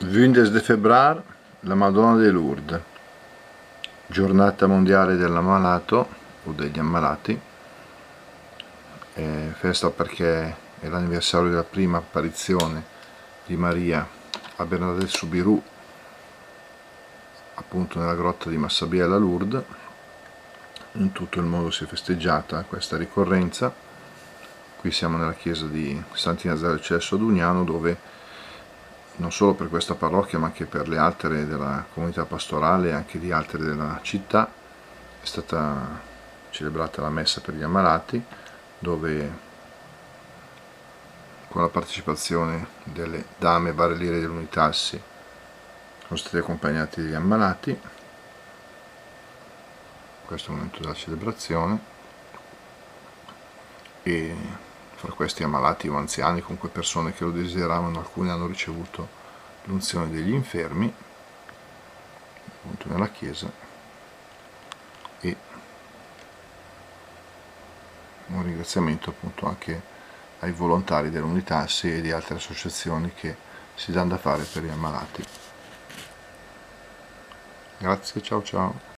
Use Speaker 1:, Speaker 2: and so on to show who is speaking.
Speaker 1: 20 de febbraio, la Madonna de Lourdes, giornata mondiale dell'ammalato o degli ammalati, festa perché è l'anniversario della prima apparizione di Maria a Bernadette Soubirous, appunto nella grotta di Massabielle a Lourdes. In tutto il mondo si è festeggiata questa ricorrenza. Qui siamo nella chiesa di Sant'Ignazio del Cesso ad Ugnano, dove non solo per questa parrocchia ma anche per le altre della comunità pastorale e anche di altre della città è stata celebrata la messa per gli ammalati, dove con la partecipazione delle dame barelliere dell'Unitassi sono stati accompagnati degli ammalati. Questo è il momento della celebrazione, e fra questi ammalati o anziani, comunque persone che lo desideravano, alcuni hanno ricevuto l'unzione degli infermi appunto nella chiesa, e un ringraziamento appunto anche ai volontari dell'Unitassi e di altre associazioni che si danno da fare per gli ammalati. Grazie, ciao ciao.